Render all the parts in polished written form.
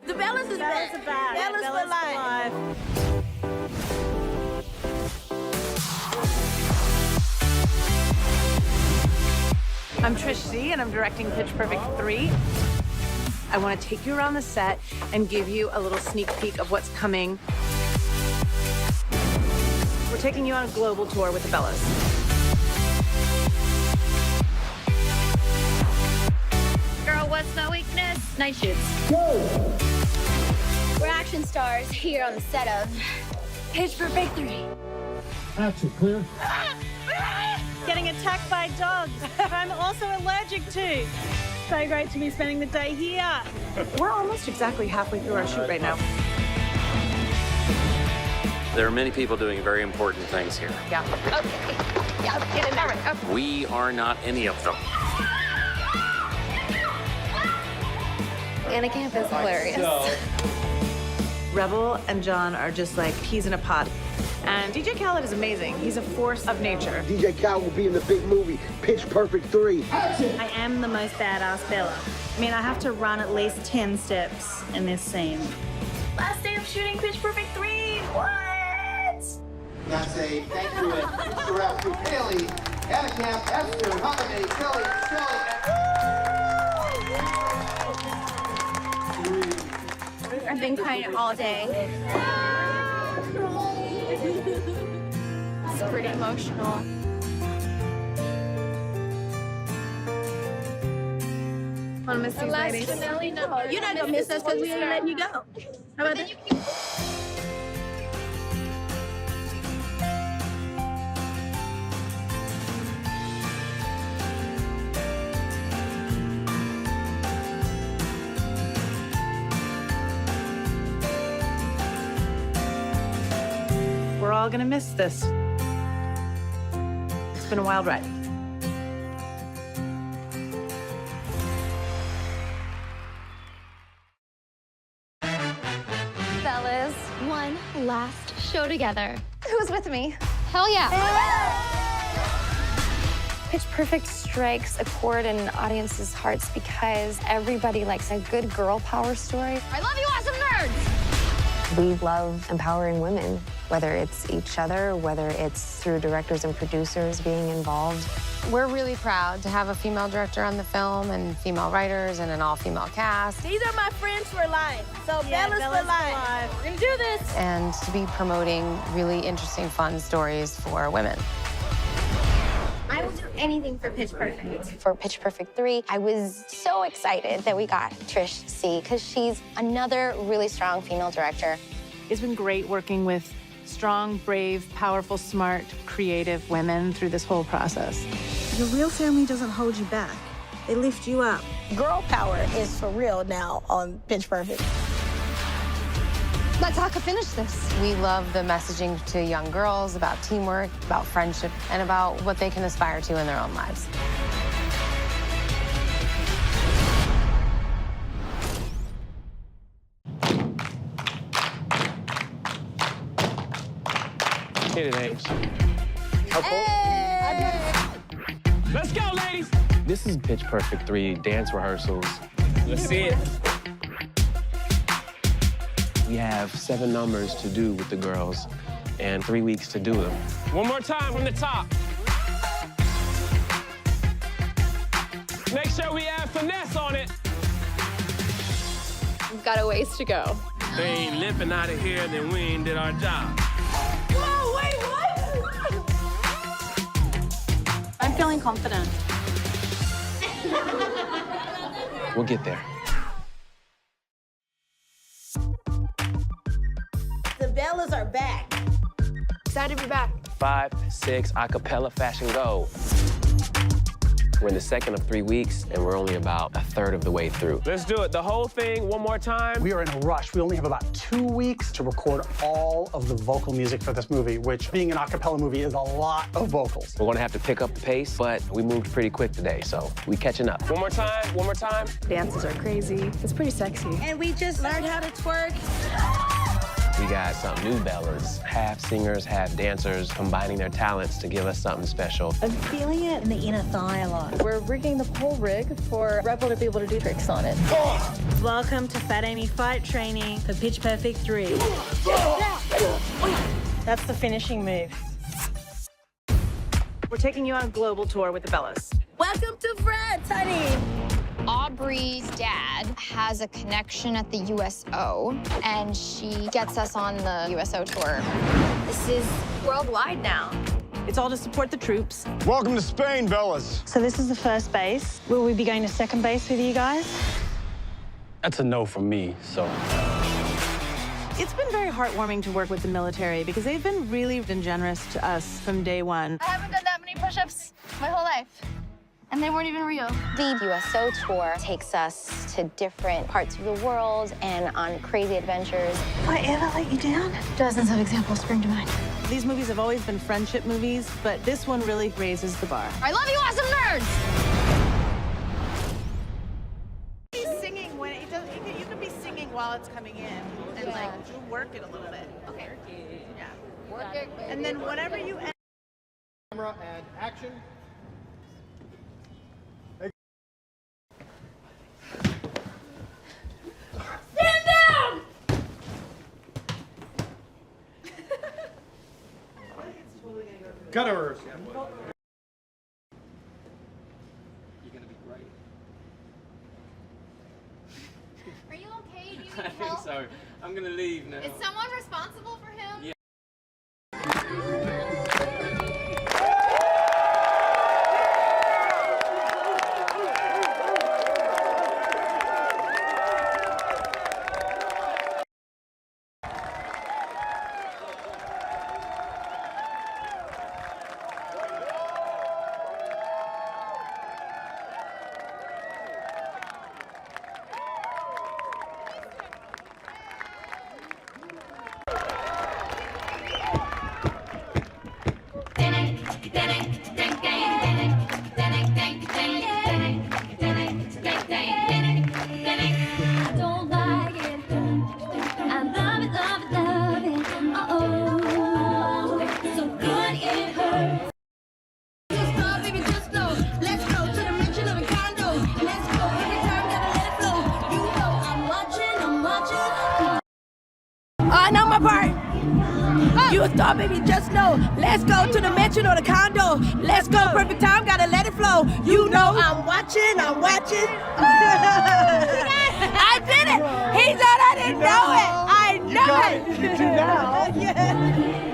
The Bellas is back. Bellas for life. I'm Trish C, and I'm directing Pitch Perfect 3. I want to take you around the set and give you a little sneak peek of what's coming. We're taking you on a global tour with the Bellas. Girl, what's my weakness? Night shoots. Go! We're action stars here on the set of Pitch Perfect 3. Action, clear. Getting attacked by dogs I'm also allergic to. So great to be spending the day here. We're almost exactly halfway through our shoot right now. There are many people doing very important things here. Yeah. Okay. Yeah, get in there. Okay. We are not any of them. Anna Camp is hilarious. Rebel and John are just like peas in a pod. And DJ Khaled is amazing. He's a force of nature. DJ Khaled will be in the big movie, Pitch Perfect 3. I am the most badass Bella. I mean, I have to run at least 10 steps in this scene. Last day of shooting Pitch Perfect 3. What? That's a thank you and throughout to Haley, Anna Camp, Esther, Holiday, Kelly, Shelley. I've been crying all day. It's pretty emotional. Wanna miss these ladies? You're not gonna miss us because we ain't letting you go. How about that? We're all gonna miss this. It's been a wild ride. Fellas, one last show together. Who's with me? Hell yeah. Pitch Perfect strikes a chord in audiences' hearts because everybody likes a good girl power story. I love you, awesome nerds! We love empowering women, whether it's each other, whether it's through directors and producers being involved. We're really proud to have a female director on the film and female writers and an all-female cast. These are my friends for life. So Bellas for life. We're gonna do this. And to be promoting really interesting, fun stories for women. I will do anything for Pitch Perfect. For Pitch Perfect 3, I was so excited that we got Trish C, because she's another really strong female director. It's been great working with strong, brave, powerful, smart, creative women through this whole process. Your real family doesn't hold you back. They lift you up. Girl power is for real now on Pitch Perfect. Let's Aka finish this. We love the messaging to young girls about teamwork, about friendship, and about what they can aspire to in their own lives. Hit it, Ames. Let's go, ladies. This is Pitch Perfect 3 dance rehearsals. Let's see it. We have 7 numbers to do with the girls and 3 weeks to do them. One more time from the top. Make sure we add finesse on it. We've got a ways to go. They ain't limping out of here, then we ain't did our job. Whoa, wait, what? I'm feeling confident. We'll get there. The Bellas are back. Excited to be back. 5, 6, a cappella fashion go. We're in the second of 3 weeks, and we're only about a third of the way through. Let's do it. The whole thing one more time. We are in a rush. We only have about 2 weeks to record all of the vocal music for this movie, which, being an a cappella movie, is a lot of vocals. We're gonna have to pick up the pace, but we moved pretty quick today, so we catching up. One more time, one more time. Dances are crazy. It's pretty sexy. And we just learned how to twerk. We got some new Bellas, half singers, half dancers, combining their talents to give us something special. I'm feeling it in the inner thigh a lot. We're rigging the whole rig for Rebel to be able to do tricks on it. Welcome to Fat Amy fight training for Pitch Perfect 3. That's the finishing move. We're taking you on a global tour with the Bellas. Welcome to France, honey. Aubrey's dad has a connection at the USO, and she gets us on the USO tour. This is worldwide now. It's all to support the troops. Welcome to Spain, Bellas. So this is the first base. Will we be going to second base with you guys? That's a no from me, so. It's been very heartwarming to work with the military because they've been really generous to us from day one. I haven't done that many push-ups my whole life, and they weren't even real. The USO tour takes us to different parts of the world and on crazy adventures. Have I ever let you down? Dozens of examples spring to mind. These movies have always been friendship movies, but this one really raises the bar. I love you, awesome nerds! He's singing when it does. You can be singing while it's coming in, and like you work it a little bit. Okay. Yeah. Work it. And then whatever you. Camera and action. Stand down! Cutters. You're gonna be great. Are you okay? Do you need I think help? so. I'm gonna leave now. Is someone responsible for him? Yeah. I know my part. You a star, baby, just know. Let's go to the mansion or the condo. Let's go, perfect time, gotta let it flow. You know I'm watching, I'm watching. I did it. He thought I didn't know it. I know it. You do now. Yeah.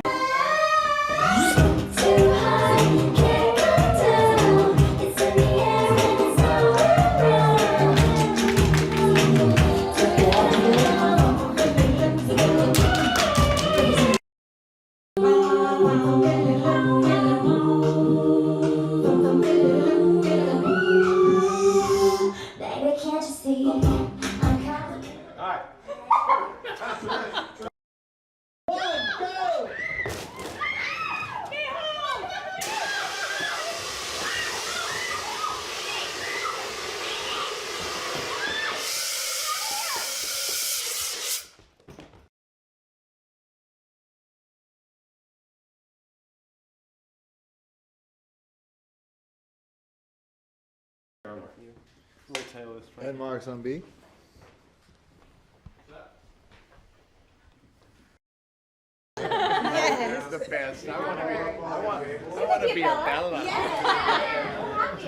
And Mark's on B. The best. I want to be a Bella.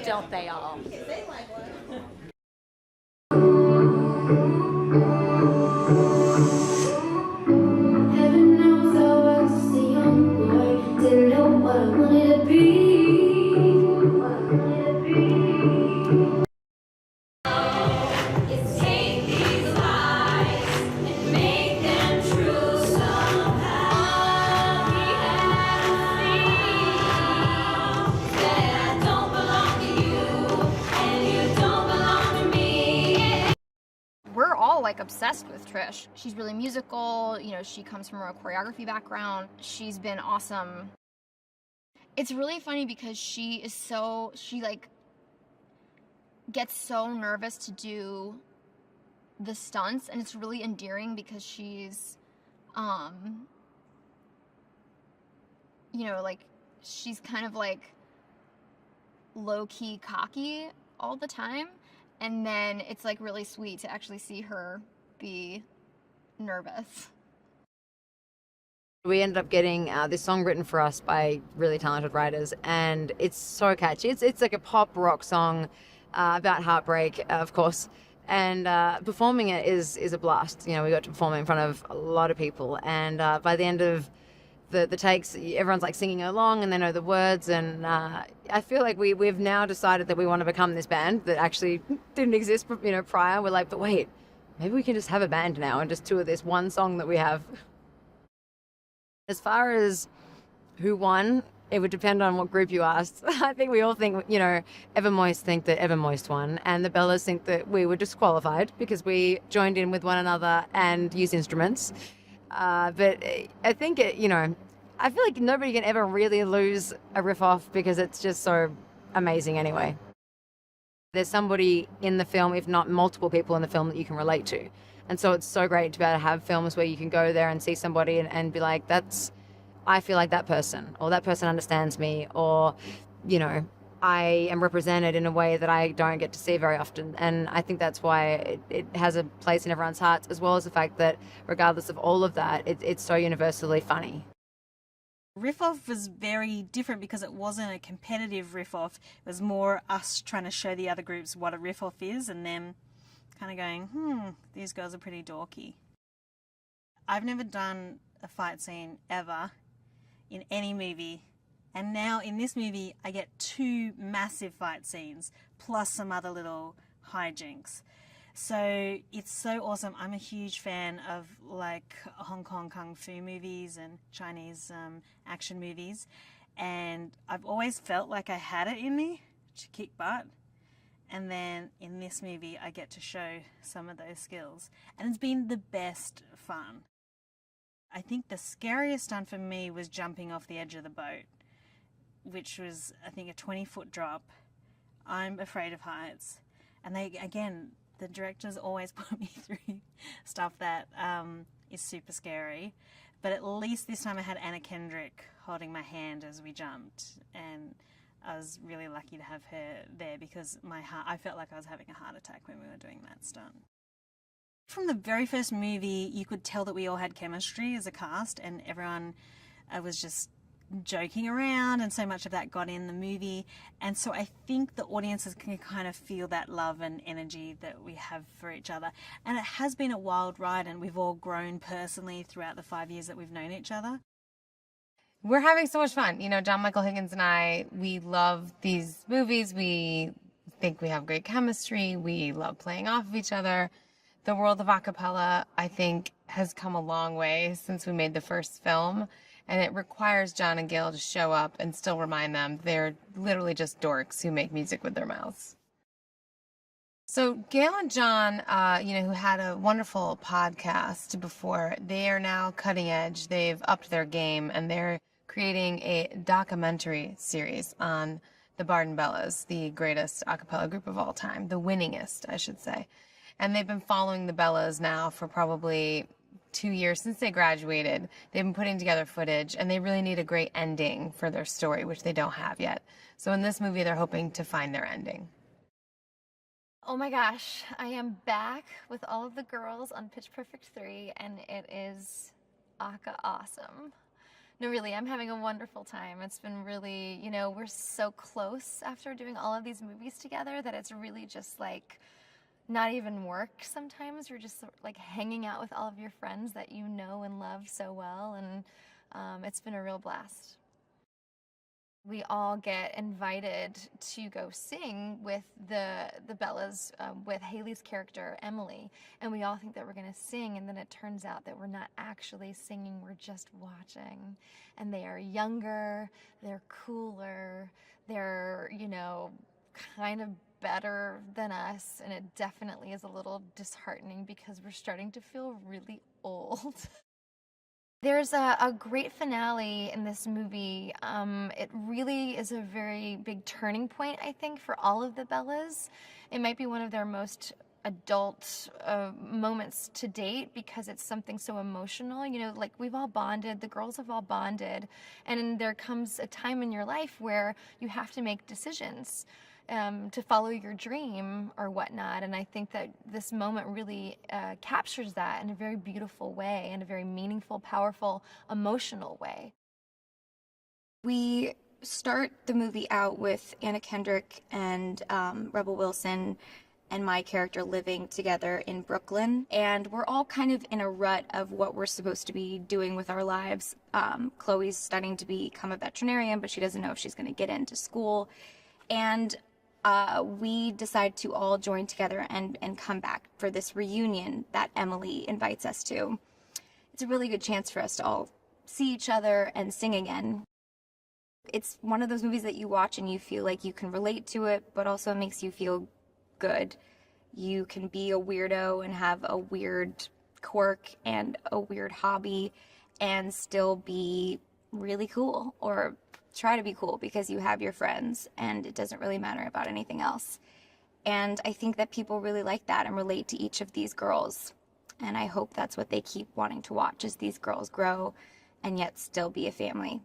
Don't they all? Heaven knows I was just a young boy, didn't know what I wanted to be. Take these lies and make them true somehow. We have seen that I don't belong to you, and you don't belong to me. We're all like obsessed with Trish. She's really musical, you know, she comes from a choreography background. She's been awesome. It's really funny because she like gets so nervous to do the stunts, and it's really endearing because she's you know, like, she's kind of like low-key cocky all the time, and then it's like really sweet to actually see her be nervous. We ended up getting this song written for us by really talented writers, and it's so catchy. It's like a pop rock song about heartbreak, of course, and performing it is a blast. You know, we got to perform it in front of a lot of people, and by the end of the takes, everyone's like singing along and they know the words, and I feel like we've now decided that we want to become this band that actually didn't exist, you know, prior. We're like, but wait, maybe we can just have a band now and just tour this one song that we have. As far as who won, it would depend on what group you asked. I think we all think, you know, Evermoist think that Evermoist won, and the Bellas think that we were disqualified because we joined in with one another and used instruments. But I think, you know, I feel like nobody can ever really lose a riff off because it's just so amazing anyway. There's somebody in the film, if not multiple people in the film, that you can relate to. And so it's so great to be able to have films where you can go there and see somebody and be like, I feel like that person, or that person understands me, or, you know, I am represented in a way that I don't get to see very often. And I think that's why it has a place in everyone's hearts, as well as the fact that regardless of all of that, it's so universally funny. Riff-Off was very different because it wasn't a competitive riff-off. It was more us trying to show the other groups what a riff-off is, and them kind of going, these girls are pretty dorky. I've never done a fight scene ever in any movie, and now in this movie I get 2 massive fight scenes plus some other little hijinks. So it's so awesome. I'm a huge fan of like Hong Kong kung fu movies and Chinese action movies, and I've always felt like I had it in me to kick butt. And then in this movie, I get to show some of those skills. And it's been the best fun. I think the scariest stunt for me was jumping off the edge of the boat, which was, I think, a 20-foot drop. I'm afraid of heights. And the directors always put me through stuff that is super scary. But at least this time I had Anna Kendrick holding my hand as we jumped. And I was really lucky to have her there because I felt like I was having a heart attack when we were doing that stunt. From the very first movie, you could tell that we all had chemistry as a cast, and everyone was just joking around, and so much of that got in the movie. And so I think the audiences can kind of feel that love and energy that we have for each other. And it has been a wild ride, and we've all grown personally throughout the 5 years that we've known each other. We're having so much fun. You know, John Michael Higgins and I, we love these movies. We think we have great chemistry. We love playing off of each other. The world of acapella, I think, has come a long way since we made the first film. And it requires John and Gail to show up and still remind them they're literally just dorks who make music with their mouths. So Gail and John, who had a wonderful podcast before, they are now cutting edge. They've upped their game, and they're creating a documentary series on the Barden Bellas, the greatest a cappella group of all time, the winningest, I should say. And they've been following the Bellas now for probably 2 years since they graduated. They've been putting together footage, and they really need a great ending for their story, which they don't have yet. So in this movie, they're hoping to find their ending. Oh my gosh, I am back with all of the girls on Pitch Perfect 3, and it is awesome. No, really, I'm having a wonderful time. It's been really, we're so close after doing all of these movies together that it's really just like not even work sometimes. You're just like hanging out with all of your friends that you know and love so well, and it's been a real blast. We all get invited to go sing with the Bellas, with Haley's character, Emily, and we all think that we're going to sing, and then it turns out that we're not actually singing, we're just watching. And they are younger, they're cooler, they're, kind of better than us, and it definitely is a little disheartening because we're starting to feel really old. There's a great finale in this movie. It really is a very big turning point, I think, for all of the Bellas. It might be one of their most adult moments to date because it's something so emotional. You know, like we've all bonded, the girls have all bonded, and there comes a time in your life where you have to make decisions to follow your dream or whatnot. And I think that this moment really captures that in a very beautiful way, in a very meaningful, powerful, emotional way. We start the movie out with Anna Kendrick and Rebel Wilson and my character living together in Brooklyn. And we're all kind of in a rut of what we're supposed to be doing with our lives. Chloe's studying to become a veterinarian, but she doesn't know if she's going to get into school. And we decide to all join together and come back for this reunion that Emily invites us to. It's a really good chance for us to all see each other and sing again. It's one of those movies that you watch and you feel like you can relate to it, but also it makes you feel good. You can be a weirdo and have a weird quirk and a weird hobby and still be really cool, or try to be cool, because you have your friends and it doesn't really matter about anything else. And I think that people really like that and relate to each of these girls. And I hope that's what they keep wanting to watch, as these girls grow and yet still be a family.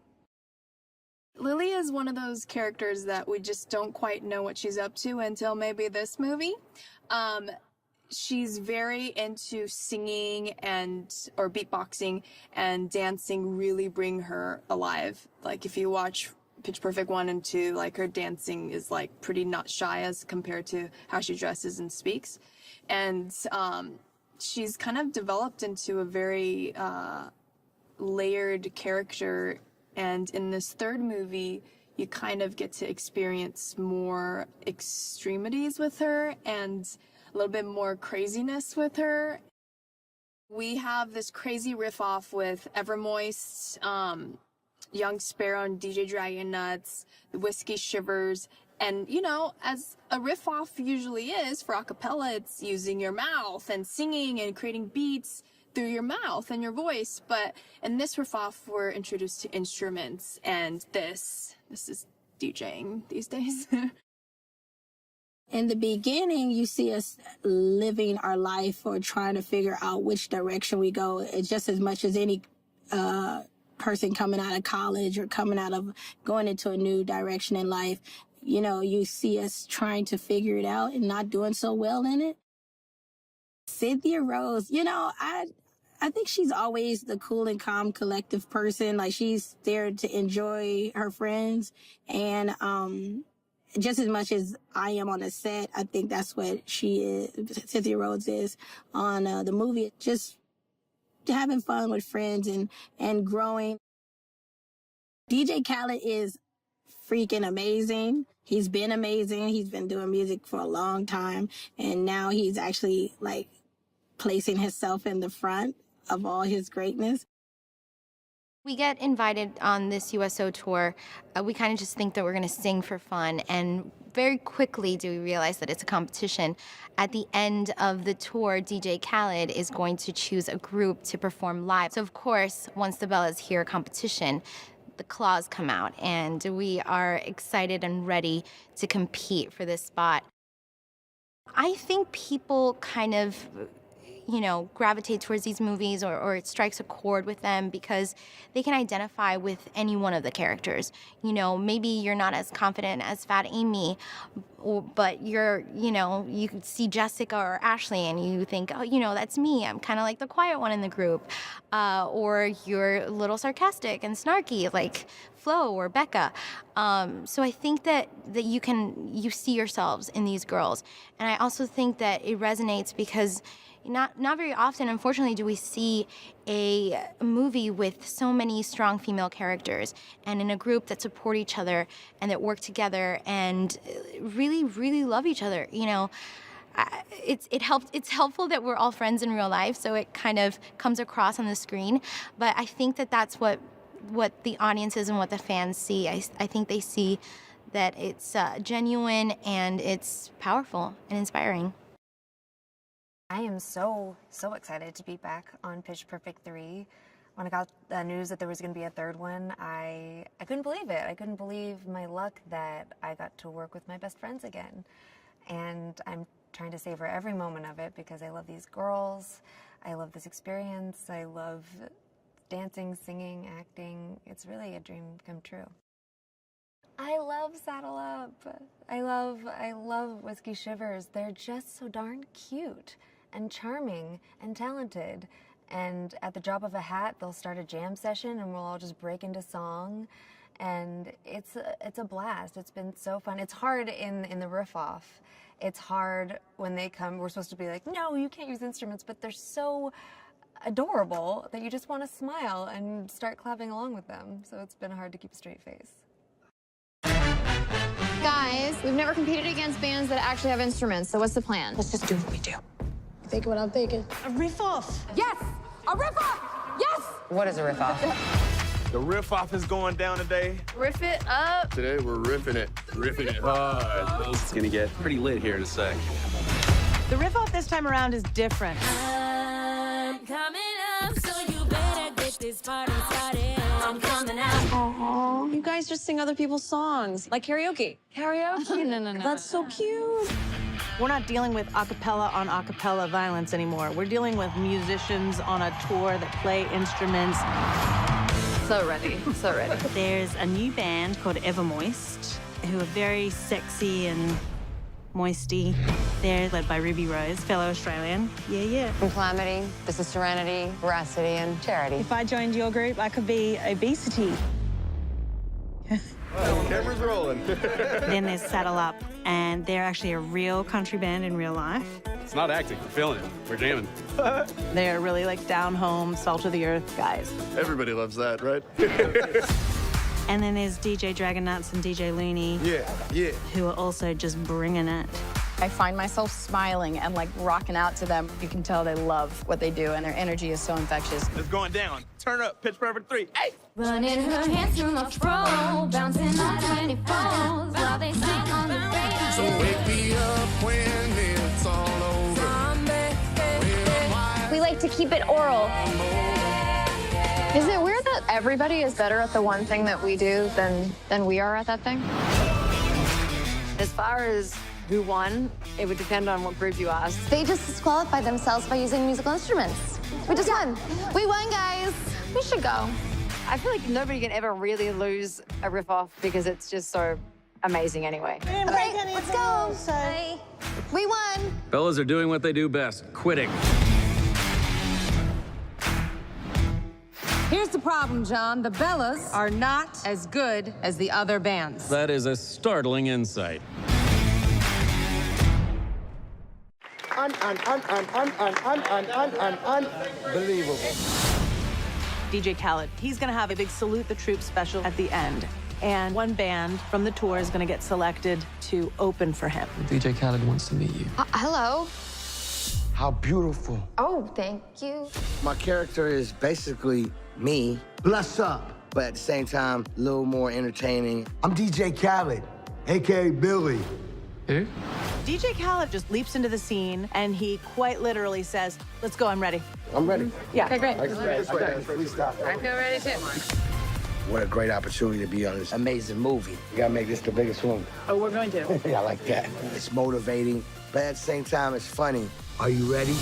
Lily is one of those characters that we just don't quite know what she's up to until maybe this movie. She's very into singing or beatboxing, and dancing really bring her alive. Like if you watch Pitch Perfect 1 and 2, like her dancing is like pretty not shy as compared to how she dresses and speaks. And she's kind of developed into a very layered character. And in this third movie, you kind of get to experience more extremities with her and a little bit more craziness with her. We have this crazy riff off with Evermoist, Young Sparrow and DJ Dragon Nuts, the Whiskey Shivers. And, you know, as a riff off usually is for a cappella, it's using your mouth and singing and creating beats through your mouth and your voice. But in this riff off, we're introduced to instruments, and this is DJing these days. In the beginning, you see us living our life or trying to figure out which direction we go. It's just as much as any person coming out of college or going into a new direction in life. You know, you see us trying to figure it out and not doing so well in it. Cynthia Rose, you know, I think she's always the cool and calm, collective person. Like, she's there to enjoy her friends. And just as much as I am on the set, I think that's what Cynthia Rhodes is on the movie. Just having fun with friends and growing. DJ Khaled is freaking amazing. He's been amazing. He's been doing music for a long time. And now he's actually, like, placing himself in the front of all his greatness. We get invited on this USO tour. We kind of just think that we're going to sing for fun, and very quickly do we realize that it's a competition. At the end of the tour, DJ Khaled is going to choose a group to perform live. So of course, once the Bellas hear a competition, the claws come out, and we are excited and ready to compete for this spot. I think people kind of, you know, gravitate towards these movies, or it strikes a chord with them because they can identify with any one of the characters. You know, maybe you're not as confident as Fat Amy, but you could see Jessica or Ashley and you think, oh, you know, that's me. I'm kind of like the quiet one in the group. Or you're a little sarcastic and snarky like Flo or Becca. So I think that you see yourselves in these girls. And I also think that it resonates because not very often, unfortunately, do we see a movie with so many strong female characters and in a group that support each other and that work together and really, really love each other. You know, it's helpful that we're all friends in real life, so it kind of comes across on the screen. But I think that that's what the audiences and what the fans see. I think they see that it's genuine and it's powerful and inspiring. I am so excited to be back on Pitch Perfect 3. When I got the news that there was going to be a third one, I couldn't believe it. I couldn't believe my luck that I got to work with my best friends again. And I'm trying to savor every moment of it because I love these girls. I love this experience. I love dancing, singing, acting. It's really a dream come true. I love Saddle Up. I love Whiskey Shivers. They're just so darn cute and charming and talented. And at the drop of a hat, they'll start a jam session and we'll all just break into song. And it's a blast. It's been so fun. It's hard in the riff off. It's hard when they come. We're supposed to be like, no, you can't use instruments, but they're so adorable that you just want to smile and start clapping along with them. So it's been hard to keep a straight face. Guys, we've never competed against bands that actually have instruments, so what's the plan? Let's just do what we do. You think what I'm thinking? A riff off. Yes! A riff off! Yes! What is a riff off? The riff off is going down today. Riff it up. Today we're riffing it. Riffing it hard. It's gonna get pretty lit here in a sec. The riff off this time around is different. I'm coming up, so you better get this party started. I'm coming out. Aww. You guys just sing other people's songs, like karaoke. Karaoke? No. That's so cute. We're not dealing with acapella on acapella violence anymore. We're dealing with musicians on a tour that play instruments. So ready, so ready. There's a new band called Evermoist, who are very sexy and moisty. They're led by Ruby Rose, fellow Australian. Yeah. From Calamity, this is Serenity, Veracity, and Charity. If I joined your group, I could be Obesity. Camera's rolling. Then there's Saddle Up, and they're actually a real country band in real life. It's not acting, we're feeling it. We're jamming. They're really like down home, salt of the earth guys. Everybody loves that, right? And then there's DJ Dragon Nuts and DJ Looney. Yeah. Who are also just bringing it. I find myself smiling and like rocking out to them. You can tell they love what they do and their energy is so infectious. It's going down. Turn up. Pitch Perfect 3. Hey! Running her hands through my fro, bouncing like 24s while they sing on the radio. So wake me up when it's all over. We like to keep it oral. Is it weird that everybody is better at the one thing that we do than we are at that thing? As far as who won, it would depend on what group you asked. They just disqualified themselves by using musical instruments. We just won. We won, guys. We should go. I feel like nobody can ever really lose a riff off because it's just so amazing anyway. Okay, let's go. Bye. We won. Fellas are doing what they do best, quitting. Here's the problem, John. The Bellas are not as good as the other bands. That is a startling insight. Unbelievable. DJ Khaled, he's gonna have a big Salute the Troops special at the end. And one band from the tour is gonna get selected to open for him. DJ Khaled wants to meet you. Hello. How beautiful. Oh, thank you. My character is basically me. Bless up. But at the same time, a little more entertaining. I'm DJ Khaled, AKA Billy. Who? DJ Khaled just leaps into the scene and he quite literally says, let's go, I'm ready. I'm ready. Yeah. Okay, great. Please stop. I feel ready too. What a great opportunity to be on this amazing movie. You gotta make this the biggest one. Oh, we're going to. Yeah, I like that. It's motivating, but at the same time, it's funny. Are you ready?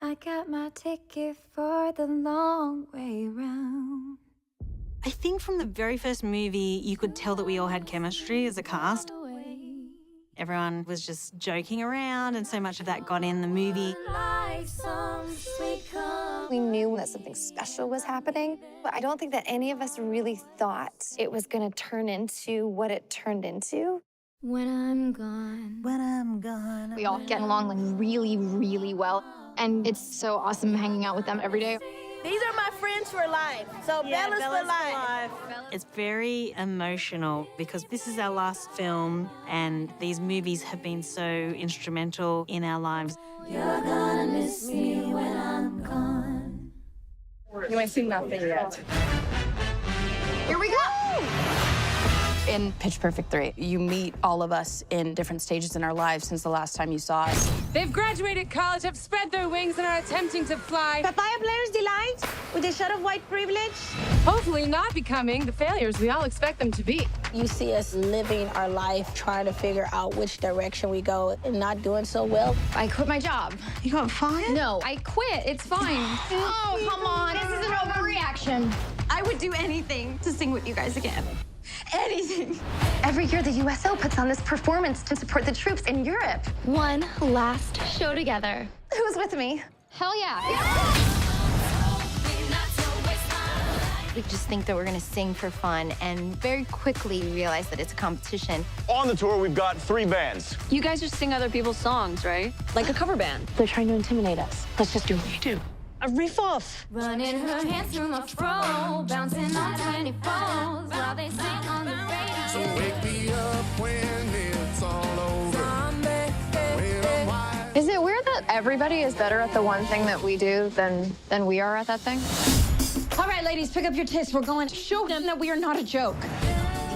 I got my ticket for the long way round. I think from the very first movie, you could tell that we all had chemistry as a cast. Everyone was just joking around, and so much of that got in the movie. We knew that something special was happening, but I don't think that any of us really thought it was going to turn into what it turned into. When I'm gone. We all get along like really, really well. And it's so awesome hanging out with them every day. These are my friends for life. So Bellas for life. It's very emotional because this is our last film and these movies have been so instrumental in our lives. You're gonna miss me when I'm gone. You ain't seen nothing yet. Here we go! In Pitch Perfect 3, you meet all of us in different stages in our lives since the last time you saw us. They've graduated college, have spread their wings, and are attempting to fly. Papaya Players Delight with a shot of white privilege. Hopefully not becoming the failures we all expect them to be. You see us living our life, trying to figure out which direction we go, and not doing so well. I quit my job. You got fired? No, I quit. It's fine. Oh, come on. This is an overreaction. I would do anything to sing with you guys again. Anything. Every year, the USO puts on this performance to support the troops in Europe. One last show together. Who's with me? Hell yeah. We just think that we're gonna sing for fun, and very quickly we realize that it's a competition. On the tour, we've got 3 bands. You guys just sing other people's songs, right? Like a cover band. They're trying to intimidate us. Let's just do what we do. A riff off. Running her hands through my fro, bouncing on 24s while they sing on the radio. So wake me up when it's all over. Is it weird that everybody is better at the one thing that we do than we are at that thing? All right, ladies, pick up your tits. We're going to show them that we are not a joke.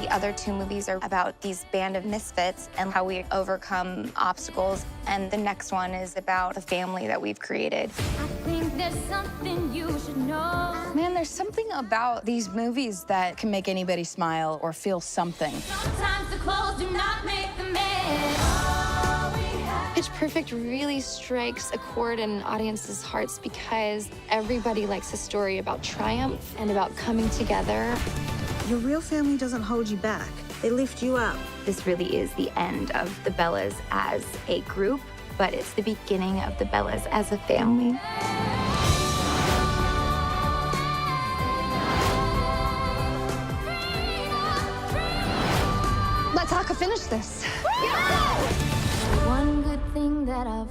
The other 2 movies are about these band of misfits and how we overcome obstacles. And the next one is about the family that we've created. I think there's something you should know. Man, there's something about these movies that can make anybody smile or feel something. Sometimes the clothes do not make the man. Pitch Perfect really strikes a chord in audiences' hearts because everybody likes a story about triumph and about coming together. Your real family doesn't hold you back. They lift you up. This really is the end of the Bellas as a group, but it's the beginning of the Bellas as a family. Let's Aka finish this. One good thing that I've